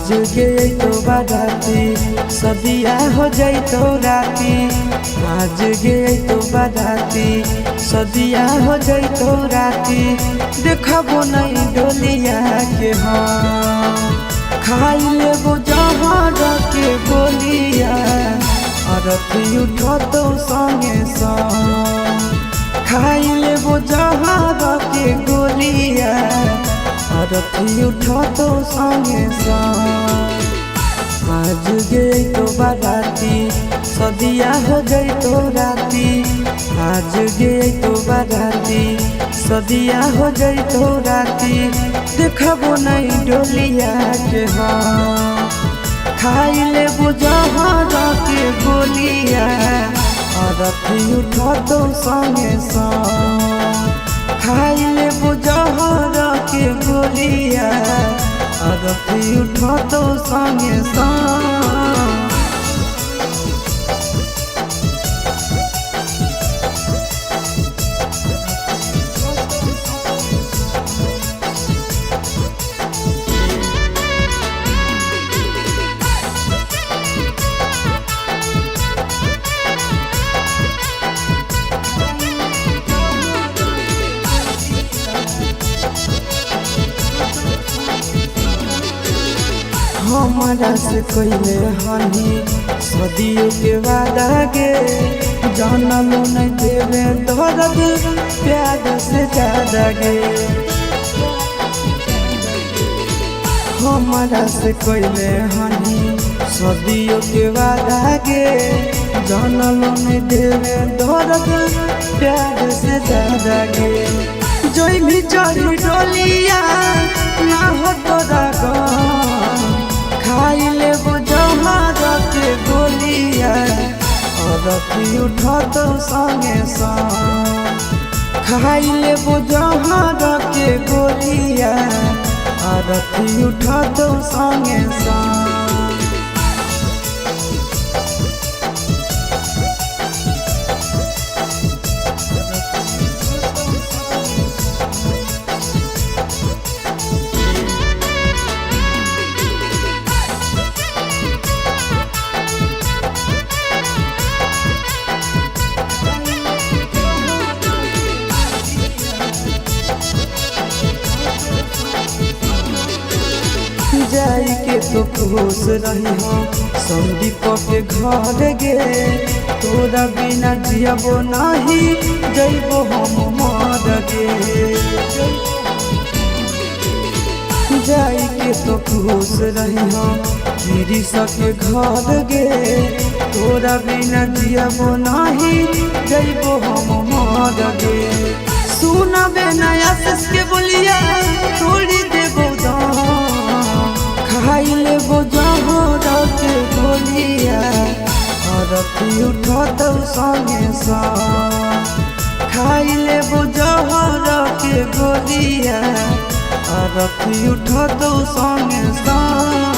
आज गए तो बाराती सदिया हो जाई तो राती। आज गए तो बाराती सदिया हो जाई तो राती। देखबो नहीं डोलिया के हम खाई लेबो जहर के गोलिया। अरथी उठो तो संगे संग खाई लेबो जहर के गोलिया। अरथी उठो तो संगे संग आज गई तो बाराती सदिया हो गई तो राती। आज गई तो बाराती सदिया हो गई तो राती। देखबो नहीं डोलिया के हम खाई लेबो जहर के गोलिया। अरथी उठो तो संगे संग खाई लेबो जहर के गोलिया। अरथी उठो तो संगे संग हमारा से कोइले हनी सदियों के वादा गे। जानलो नहीं देवे दर्द प्यार से ज्यादा गे। हमारा से कोइले हनी सदियों के वादा गे। जानलो नहीं देवे दर्द प्यार से ज्यादा गे। जोई भी चढ़ी डोलिया ना हो तोरा खाई लेबो जहर के गोलिया। अरथी उठो तो संगे संग खाई लेबो जहर के गोलिया। अरथी उठो तो संगे संग जाई के तो खुश रही हो संदीप के घर गे। तोरा बिना जियबो नहीं जइबो हम मर गे। जाई के तो खुश रही हो गिरीश के घर गे। तोरा बिना जियबो नहीं जइबो हम मर गे। सुनबे नया सस के बोलिया थोड़ी देबो खाई लेबो जहर के गोलिया। अरथी उठो तो संगे संग खाई लेबो जहर के गोलिया। अरथी उठो तो संगे संग